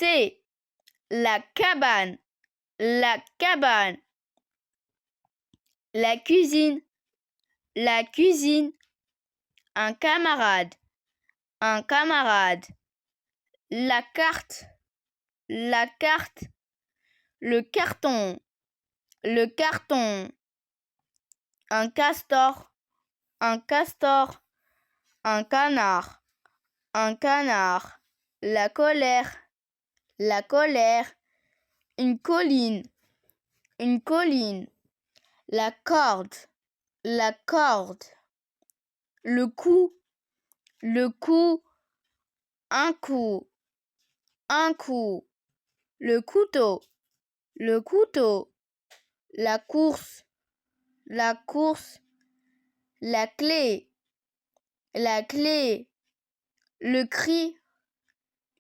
C. La cabane. La cabane. La cuisine. La cuisine. Un camarade. Un camarade. La carte. La carte. Le carton. Le carton. Un castor. Un castor. Un canard. Un canard. La colère. La colère. Une colline. Une colline. La corde. La corde. Le coup. Le coup. Un coup. Un coup. Le couteau. Le couteau. La course. La course. La clé. La clé. Le cri.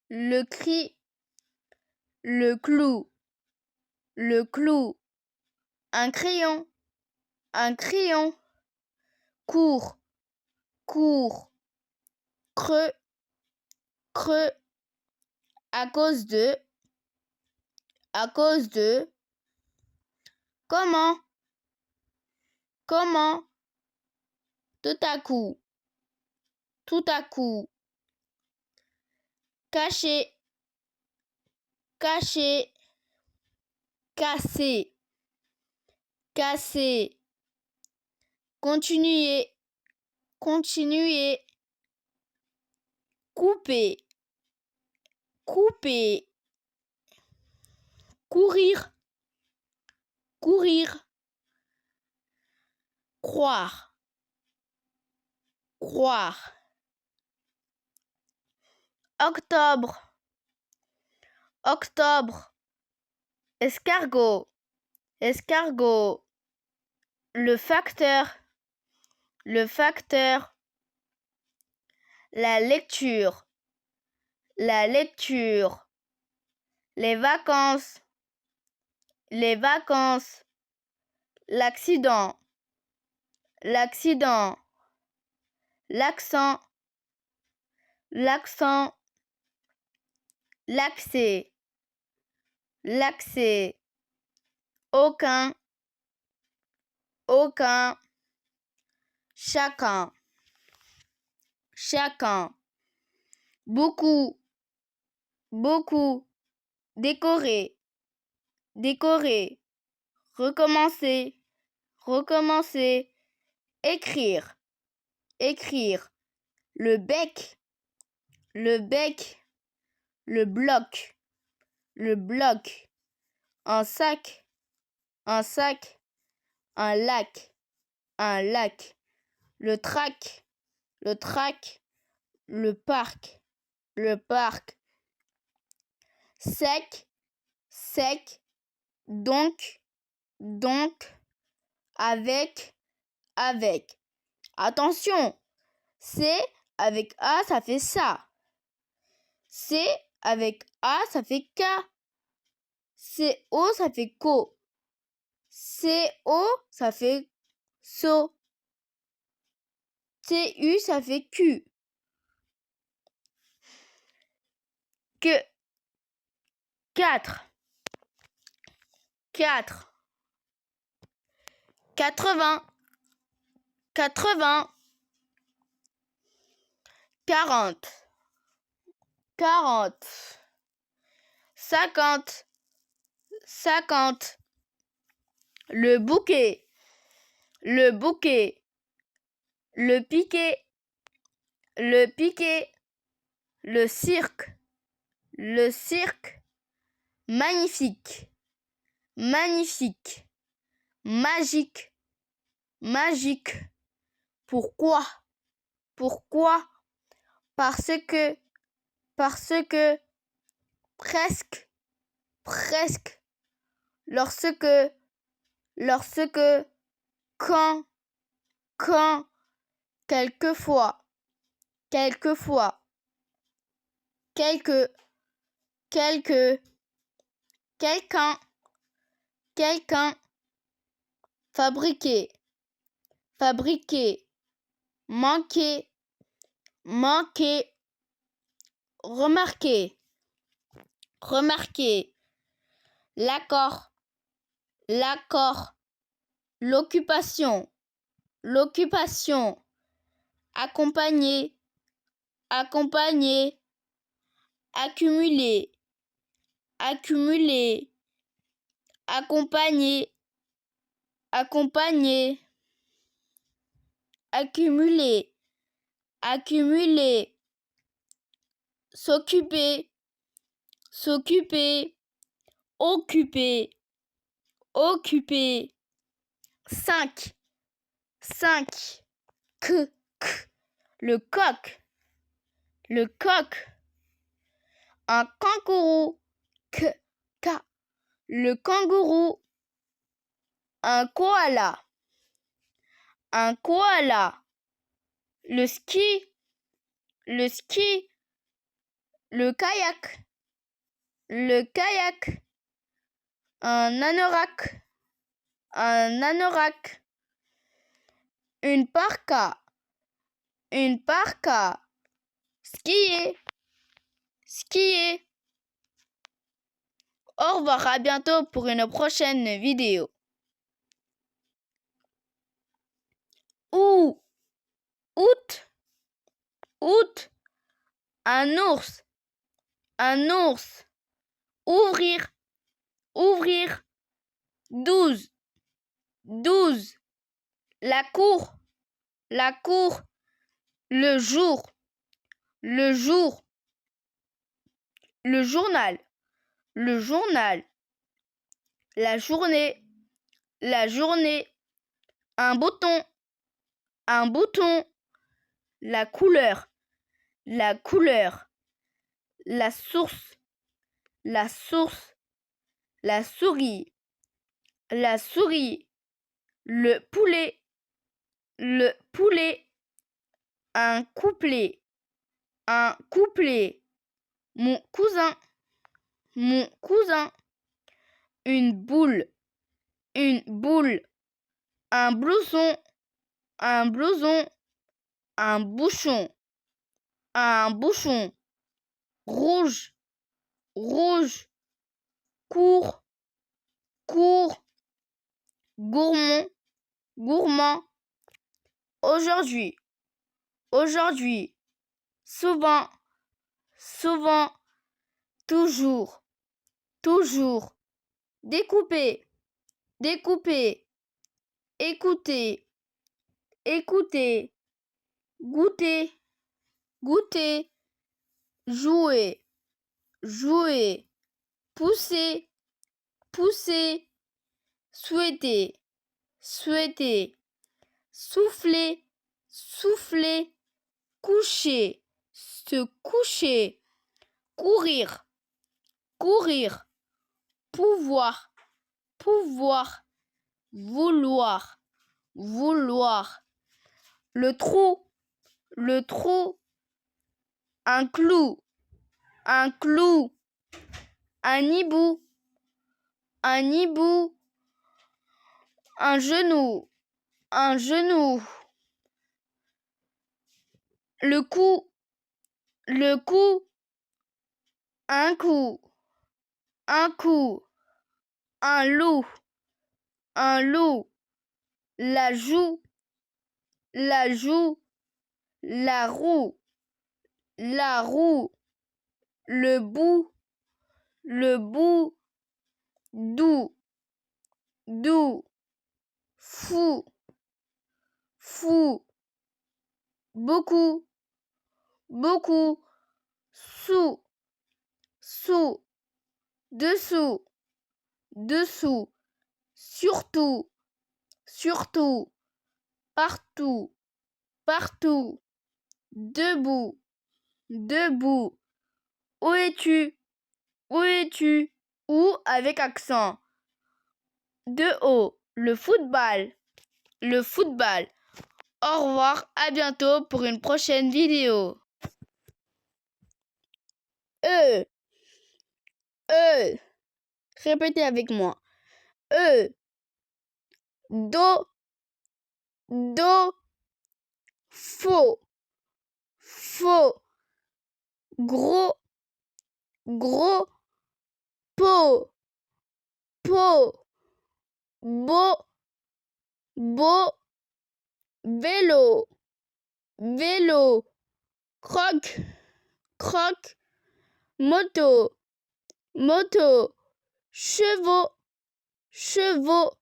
Le cri. Le clou. Le clou. Un crayon. Un crayon. Court. Court. Creux. Creux. À cause de. À cause de. Comment. Comment. Tout à coup. Tout à coup. Cacher. Cacher. Casser. Casser. Continuer. Continuer. Couper. Couper. Courir. Courir. Croire. Croire. Octobre. Octobre. Escargot. Escargot. Le facteur. Le facteur. La lecture. La lecture. Les vacances. Les vacances. L'accident. L'accident. L'accent. L'accent. L'accès. L'accès. Aucun. Aucun. Chacun. Chacun. Beaucoup. Beaucoup. Décorer. Décorer. Recommencer. Recommencer. Écrire. Écrire. Le bec. Le bec. Le bloc. Le bloc. Un sac. Un sac. Un lac. Un lac. Le trac. Le trac. Le parc. Le parc. Sec. Sec. Donc. Donc. Avec. Avec. Attention. C avec A, ça fait ça. C avec A, ça fait K. CO, ça fait co. CO, ça fait so. TU, ça fait Q. Que. 4. 4. 80. 80. 40. 40. 50. 50. Le bouquet. Le bouquet. Le piquet. Le piquet. Le cirque. Le cirque. Magnifique. Magnifique. Magique. Magique. Pourquoi? Pourquoi? Parce que. Parce que. Presque. Presque. Lorsque. Lorsque. Quand. Quand. Quelquefois. Quelquefois. Quelque. Quelque. Quelqu'un. Quelqu'un. Fabriquer. Fabriquer. Manquer. Manquer. Remarquer. remarquer, l'accord, l'accord, l'occupation, l'occupation, accompagner, accompagner, accumuler, accumuler, accompagner, accompagner, accumuler, accumuler, s'occuper, s'occuper, occuper, occuper. 5, 5, que, le coq, le coq. Un kangourou, que, le kangourou. Un koala, un koala. Le ski, le ski. Le kayak, le kayak. Un anorak, un anorak. Une parka, une parka. Skier, skier. Au revoir, à bientôt pour une prochaine vidéo. Août, août. Un ours, un ours. Ouvrir, ouvrir. 12, 12. La cour, la cour. Le jour, le jour. Le journal, le journal. La journée, la journée. Un bouton, un bouton. La couleur, la couleur. La source, la source. La souris, la souris. Le poulet, le poulet. Un couplet, un couplet. Mon cousin, mon cousin. Une boule, une boule. Un blouson, un blouson. Un bouchon, un bouchon. Rouge, rouge. Court, court. Gourmand, gourmand. Aujourd'hui, aujourd'hui. Souvent, souvent. Toujours, toujours. Découper, découper. Écouter, écouter. Goûter, goûter. Jouer, jouer. Pousser, pousser. Souhaiter, souhaiter. Souffler, souffler. Coucher, se coucher. Courir, courir. Pouvoir, pouvoir. Vouloir, vouloir. Le trou, le trou. Un clou, un clou. Un hibou, un hibou. Un genou, un genou. Le cou, le cou. Un coup, un coup. Un loup, un loup. La joue, la joue. La roue, la roue. Le bout, le bout. Doux, doux. Fou, fou. Beaucoup, beaucoup. Sous, sous. Dessous, dessous. Surtout, surtout. Partout, partout. Debout, debout. Où es-tu? Où es-tu? Ou avec accent. De haut, le football, le football. Au revoir, à bientôt pour une prochaine vidéo. E, E. Répétez avec moi. E. Do, do. Faux, faux. Gros, gros. pot, pot, beau, beau, vélo, vélo, croque, croque, moto, moto, chevaux, chevaux,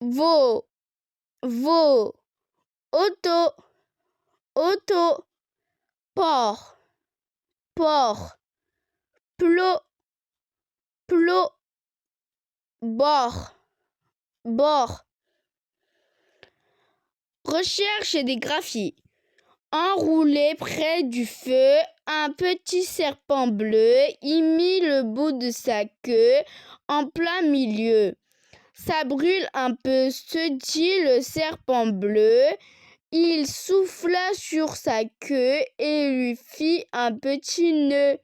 veau, veau, auto, auto, porc, porc, plot, plot, bord, bord. Recherche des graphies. Enroulé près du feu, un petit serpent bleu y mit le bout de sa queue en plein milieu. Ça brûle un peu, se dit le serpent bleu. Il souffla sur sa queue et lui fit un petit nœud.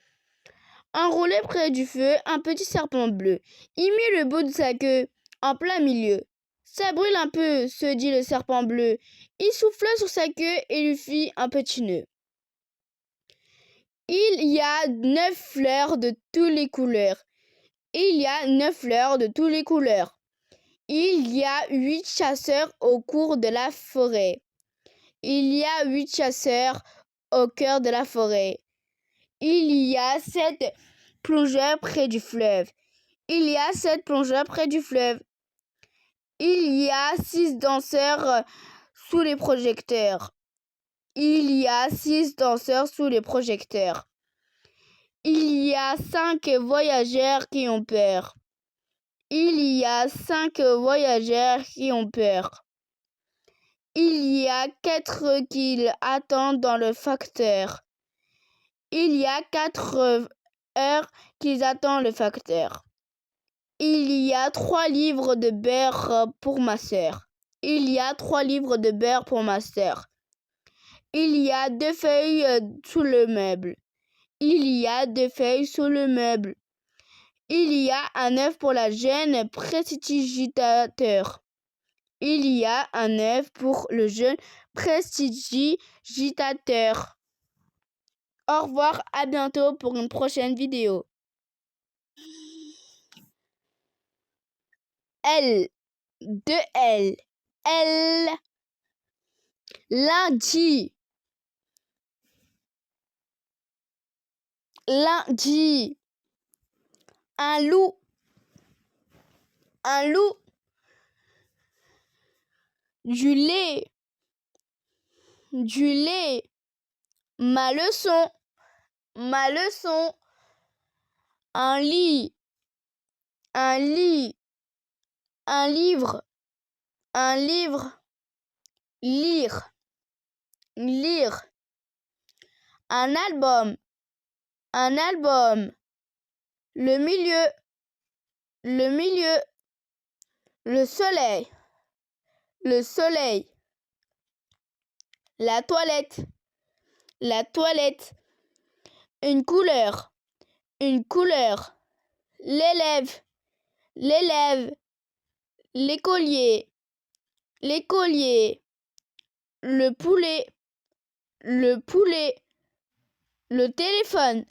Enroulé près du feu, un petit serpent bleu y mit le bout de sa queue en plein milieu. Ça brûle un peu, se dit le serpent bleu. Il souffla sur sa queue et lui fit un petit nœud. Il y a 9 fleurs de toutes les couleurs. Il y a 9 fleurs de toutes les couleurs. Il y a 8 chasseurs au cours de la forêt. Il y a 8 chasseurs au cœur de la forêt. Il y a 7 plongeurs près du fleuve. Il y a 7 plongeurs près du fleuve. Il y a 6 danseurs sous les projecteurs. Il y a 6 danseurs sous les projecteurs. Il y a 5 voyageurs qui ont peur. Il y a 5 voyageurs qui ont peur. Il y a 4 qui attendent dans le facteur. Il y a 4 heures qu'ils attendent le facteur. Il y a 3 livres de beurre pour ma sœur. Il y a 3 livres de beurre pour ma sœur. Il y a 2 feuilles sous le meuble. Il y a 2 feuilles sous le meuble. Il y a un œuf pour la jeune prestidigitateur. Il y a un œuf pour le jeune prestidigitateur. Au revoir, à bientôt pour une prochaine vidéo. L, de L, L, lundi, lundi, un loup, du lait, ma leçon, un lit, un livre, lire, un album, le milieu, le soleil, la toilette, une couleur, l'élève, l'écolier, le poulet, le téléphone,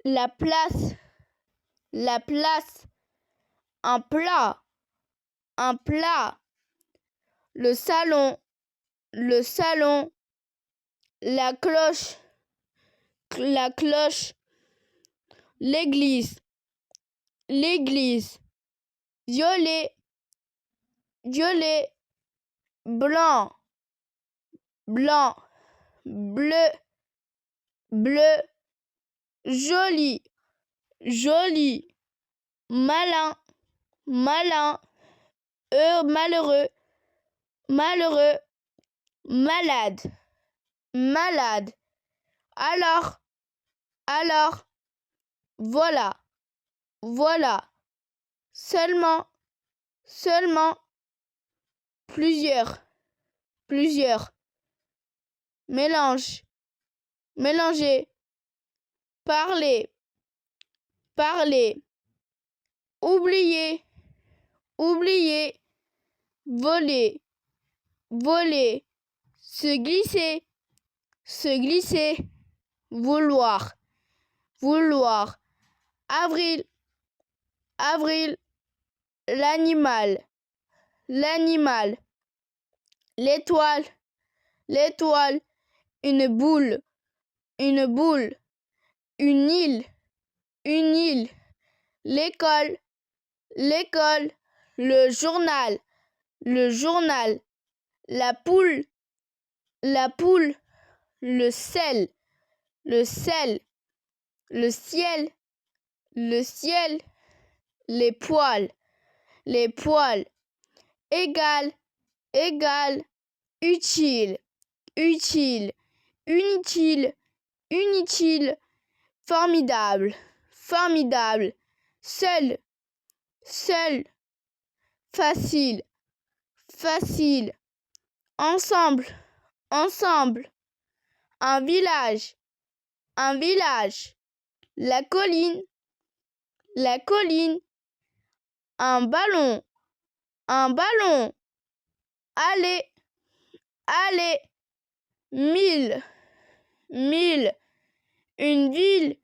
la place, un plat, le salon, la cloche, l'église, violet, blanc, bleu, joli, malin, malheureux, malade, alors, voilà, seulement, plusieurs, mélanger, parler, oublier, voler, se glisser, vouloir, vouloir. Avril, avril, l'animal, l'animal. L'étoile, l'étoile, une boule, une boule. Une île, une île. L'école, l'école. Le journal, le journal. La poule, la poule. Le sel, le sel. Le ciel, le ciel. Les poils, les poils. Égal, égal. Utile, utile. Inutile, inutile. Formidable, formidable. Seul, seul. Facile, facile. Ensemble, ensemble. Un village, un village. La colline, la colline. Un ballon, un ballon. Allez, allez. Mille, mille. Une ville,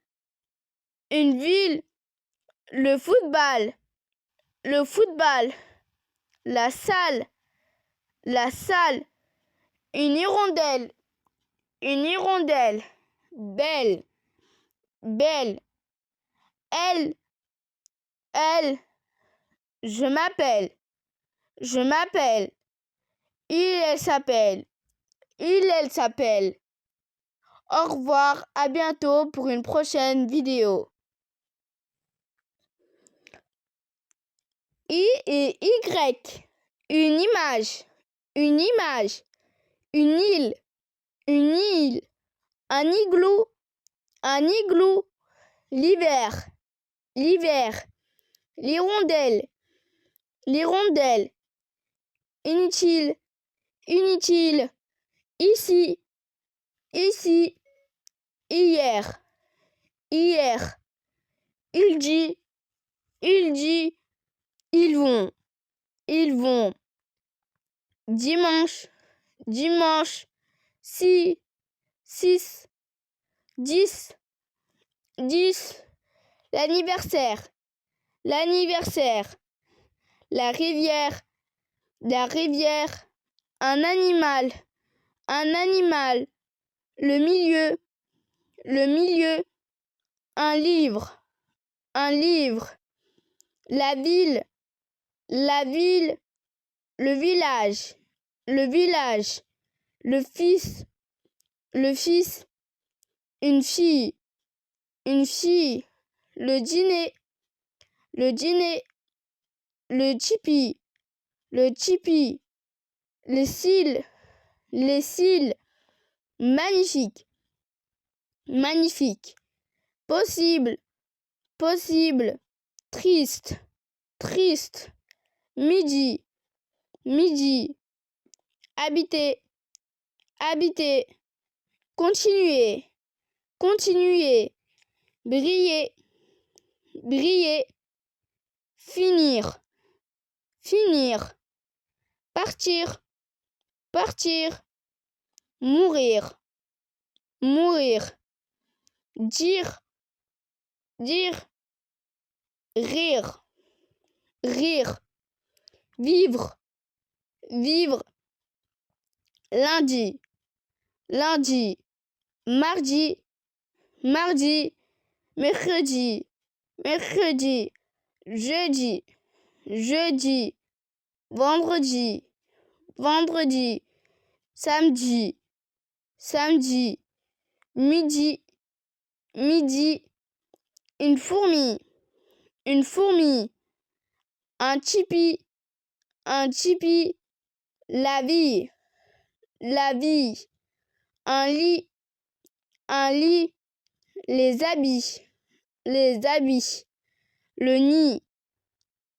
une ville. Le football, le football. La salle, la salle. Une hirondelle, une hirondelle. Belle, belle. Elle, elle. Je m'appelle, je m'appelle. Il, elle s'appelle, il, elle s'appelle. Au revoir, à bientôt pour une prochaine vidéo. I et Y. Une image, une image. Une île, une île. Un igloo, un igloo. L'hiver, l'hiver. L'hirondelle, l'hirondelle. Inutile, inutile. Ici, ici. Hier, hier. Il dit, il dit. Ils vont, ils vont. Dimanche, dimanche. 6, 6. 10, 10. L'anniversaire, l'anniversaire. La rivière, la rivière. Un animal, un animal. Le milieu, le milieu. Un livre, un livre. La ville, la ville. Le village, le village. Le fils, le fils. Une fille, une fille. Le dîner, le dîner. Le tipi, le tipi. Les cils, les cils. Magnifique, magnifique. Possible, possible. Triste, triste. Midi, midi. Habiter, habiter. Continuer, continuer. Briller, briller. Finir, finir. Partir, partir. Mourir, mourir. Dire, dire. Rire, rire. Vivre, vivre. Lundi, lundi. Mardi, mardi. Mercredi, mercredi. Jeudi, jeudi. Vendredi, vendredi. Samedi, samedi. Midi, midi. Une fourmi, une fourmi. Un tipi, un tipi. La vie, la vie. Un lit, un lit. Les habits, les habits. Le nid,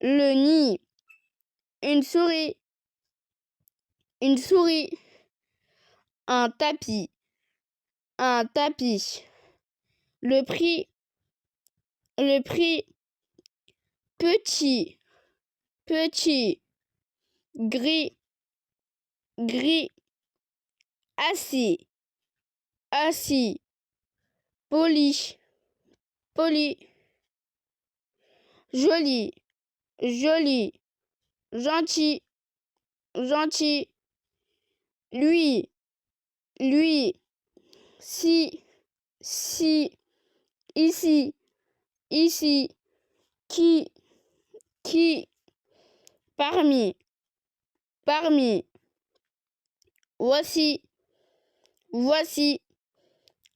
le nid. Une souris, une souris. Un tapis, un tapis. Le prix, le prix. Petit, petit. Gris, gris. Assis, assis. poli, poli, joli, joli, gentil, gentil, lui, lui, si, si, ici, ici, qui, parmi, parmi, voici, voici,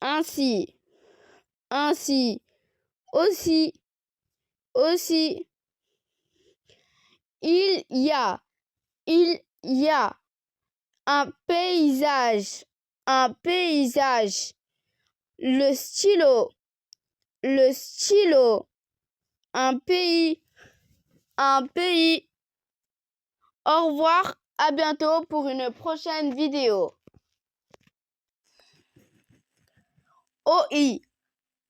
ainsi, ainsi, aussi, aussi, il y a, un paysage, un paysage, le stylo, un pays, un pays. Au revoir, à bientôt pour une prochaine vidéo. OI,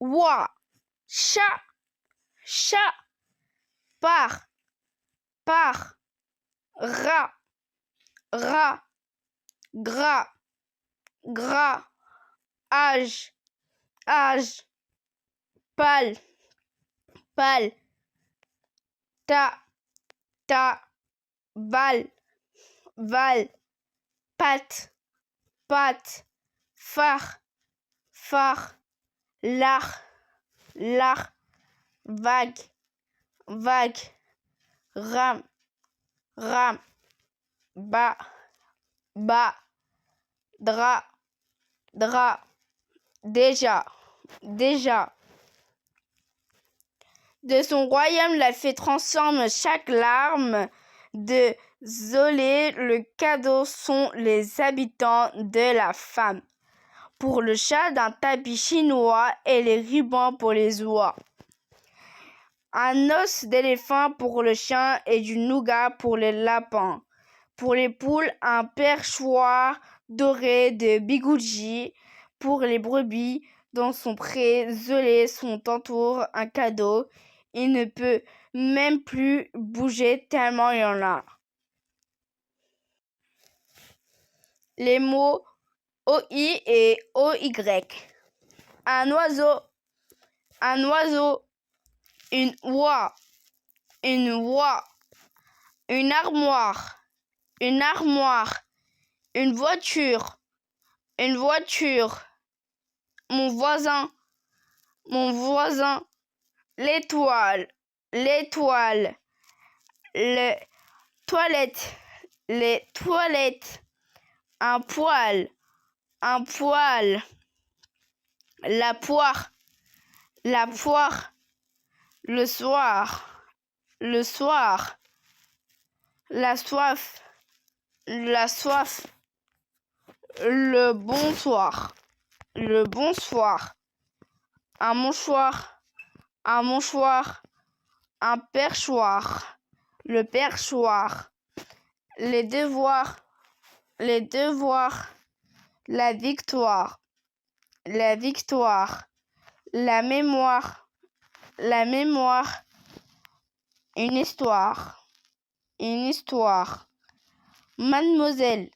wa, chat, chat, par, rat, gras, âge, pâle, ta, val, patte, phare, lard, vague, rame, bas, drap, déjà. De son royaume, la fée transforme chaque larme. Désolé, le cadeau sont les habitants de la femme. Pour le chat, d'un tapis chinois et les rubans pour les oies. Un os d'éléphant pour le chien et du nougat pour les lapins. Pour les poules, un perchoir doré de bigoudji. Pour les brebis, dans son pré, Zolé son entoure un cadeau. Il ne peut même plus bouger tellement il y en a. Les mots OI et OY. Un oiseau, une oie, une armoire, une voiture, mon voisin, l'étoile, les toilettes, un poil, la poire, le soir, la soif, le bonsoir, un mouchoir, un perchoir, le perchoir, les devoirs, la victoire, la mémoire, une histoire, mademoiselle,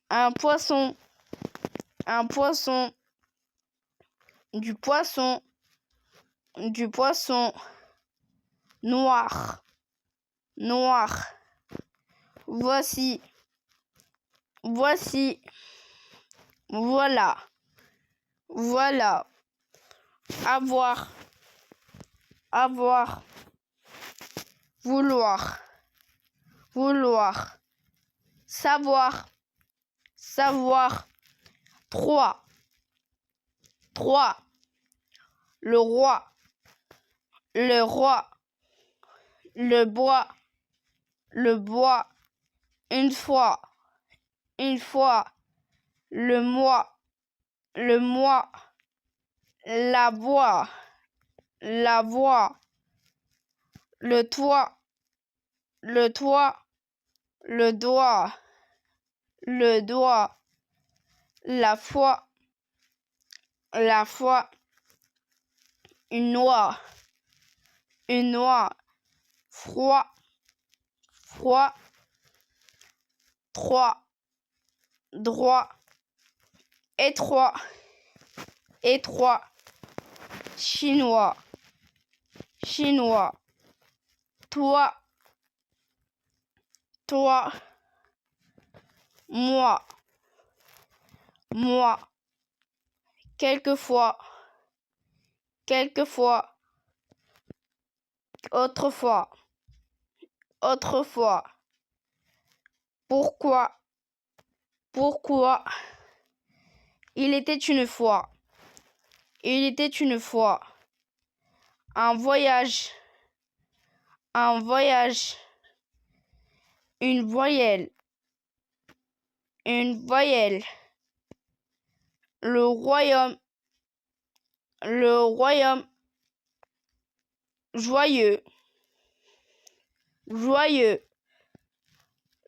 un poisson, du poisson, noir, voici, voilà, avoir, vouloir, savoir, trois, le roi, le bois, une fois, le mois, la voix, le toit, le doigt, la foi, une noix, froid, trois, droit, étroit, étroit, chinois, chinois, toi, toi, moi, moi, quelquefois, quelquefois, autrefois, autrefois, pourquoi, pourquoi, il était une fois, il était une fois, un voyage, un voyage, une voyelle, une voyelle, le royaume, joyeux, joyeux,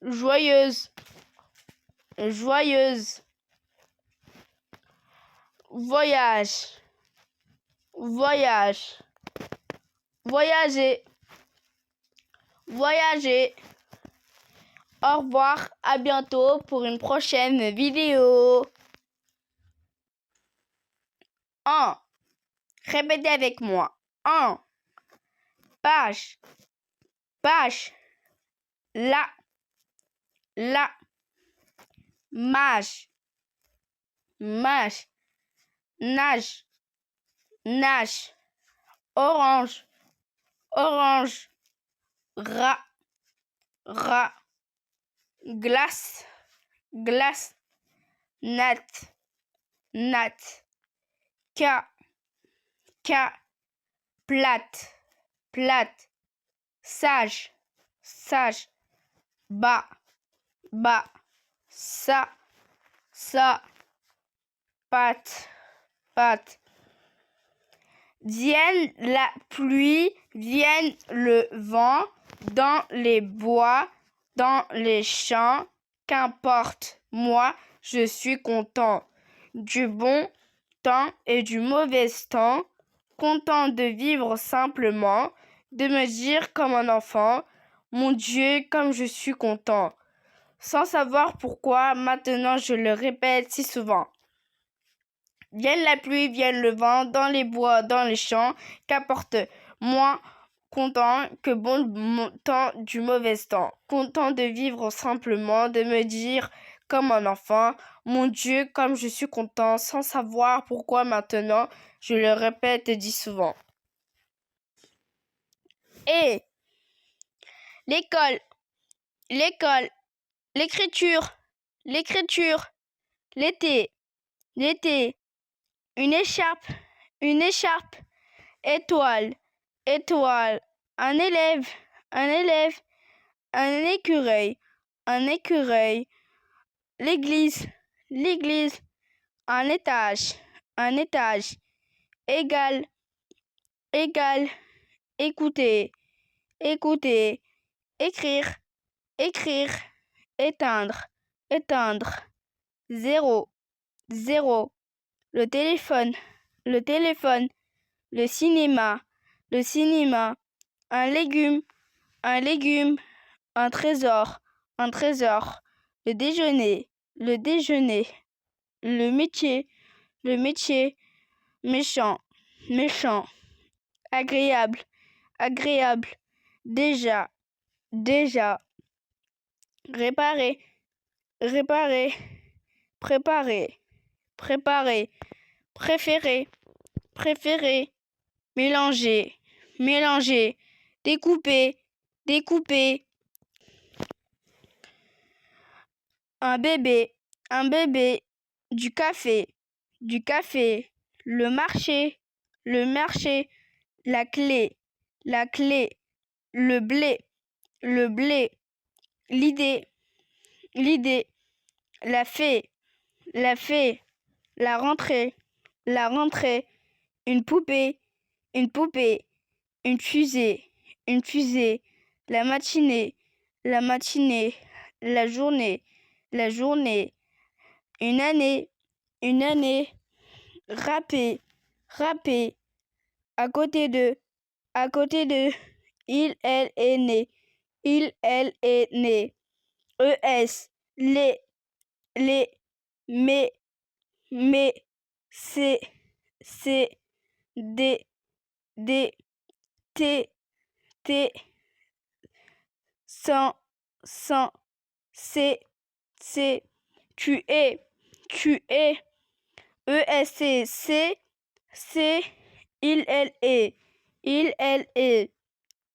joyeuse, joyeuse, voyage, voyage, voyager, voyager. Au revoir, à bientôt pour une prochaine vidéo. 1. Répétez avec moi. 1. Page, page, la, mage, mage, nage, nage, orange, orange, rat, rat, glace, glace, natte, natte, cas, plate, plate, sage, sage, bas, ça, pâte, pâte. Vienne la pluie, vienne le vent, dans les bois, dans les champs, qu'importe, moi, je suis content. Du bon temps et du mauvais temps, content de vivre simplement, de me dire comme un enfant, mon Dieu, comme je suis content. Sans savoir pourquoi, maintenant je le répète si souvent. Vienne la pluie, vienne le vent, dans les bois, dans les champs, qu'apporte moi content que bon temps du mauvais temps, content de vivre simplement, de me dire comme un enfant, mon Dieu, comme je suis content, sans savoir pourquoi maintenant, je le répète et dis souvent. Et l'école, l'école, l'écriture, l'écriture, l'été, l'été, une écharpe, étoile, étoile, un élève, un écureuil, l'église, un étage, égal, écouter, écrire, éteindre, zéro, le téléphone, le cinéma, un légume, un trésor, le déjeuner, le métier, méchant, agréable, déjà, réparer, préparer, préférer, mélanger, découper, un bébé, du café, le marché, la clé, le blé, l'idée, la fée, la rentrée, une poupée, une fusée, la matinée, la journée, une année, râpé, à côté de, il, elle est né, ES, les, mais, c'est, C, D, D, T, T, 100, C, C, tu es, ESC, C, il, elle est,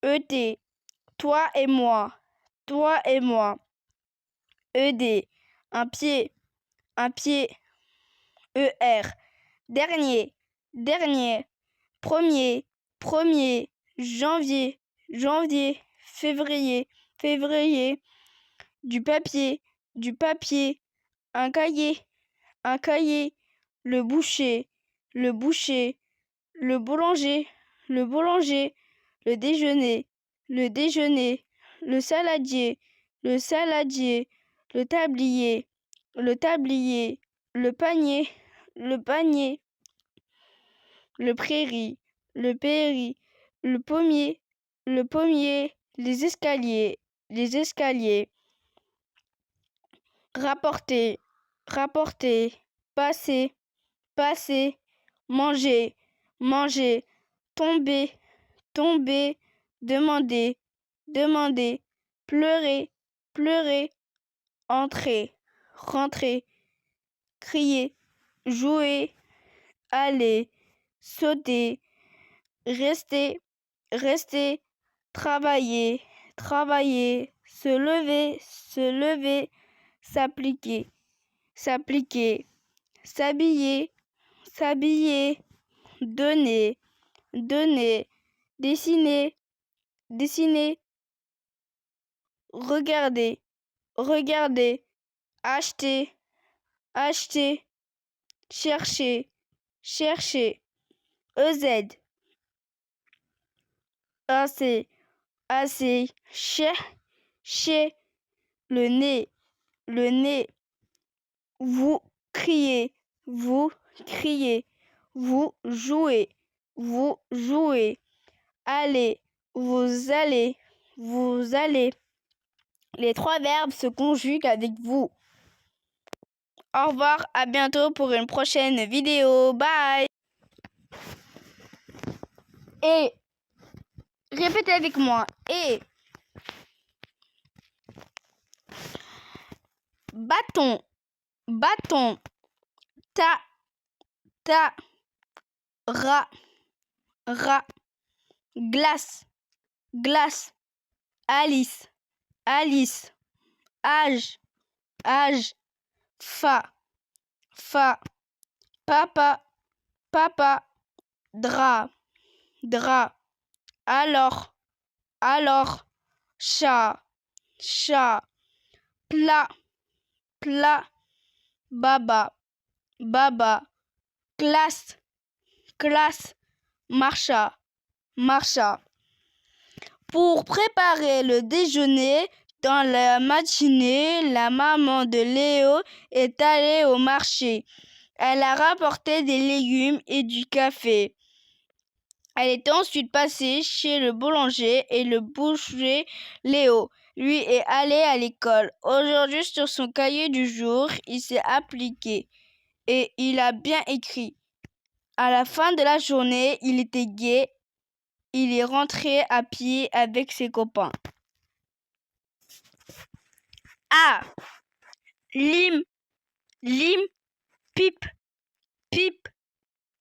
ET, toi et moi, ED, un pied, ER, dernier, premier, janvier, février, du papier, un cahier, le boucher, le boulanger, le déjeuner, le saladier, le tablier, le panier, le prairie, le pommier, les escaliers, rapporter, passer, manger, tomber, demander, pleurer, entrer, rentrer, crier, jouer, aller, sauter, rester, travailler, se lever, s'appliquer, s'habiller, donner, dessiner, regarder, acheter, chercher, EZ, assez, chez, le nez, vous criez, vous jouez, allez, vous allez. Les 3 verbes se conjuguent avec vous. Au revoir, à bientôt pour une prochaine vidéo. Bye. Et répétez avec moi. Et bâton, ta, rat, glace, Alice, âge, fa, papa, drap, alors, chat, plat, baba, classe, marcha. Pour préparer le déjeuner, dans la matinée, la maman de Léo est allée au marché. Elle a rapporté des légumes et du café. Elle est ensuite passée chez le boulanger et le boucher. Léo, lui, est allé à l'école. Aujourd'hui, sur son cahier du jour, il s'est appliqué et il a bien écrit. À la fin de la journée, il était gai. Il est rentré à pied avec ses copains. A. Lime, pipe,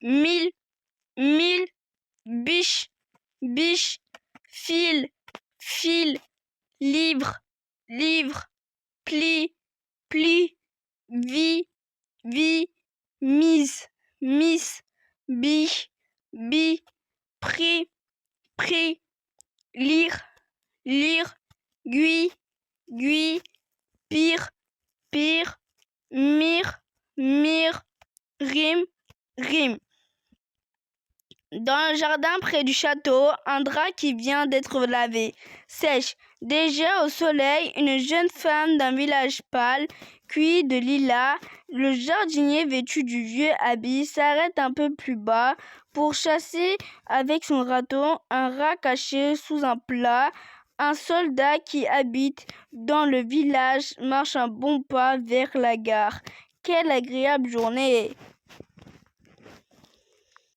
mille, biche, fil, livre, pli, vie, mise, bi, prix, lire, gui, pire, mire, rime. Dans le jardin près du château, un drap qui vient d'être lavé, sèche. Déjà au soleil, une jeune femme d'un village pâle, cuit de lilas. Le jardinier vêtu du vieux habit s'arrête un peu plus bas pour chasser avec son râteau un rat caché sous un plat. Un soldat qui habite dans le village marche un bon pas vers la gare. Quelle agréable journée!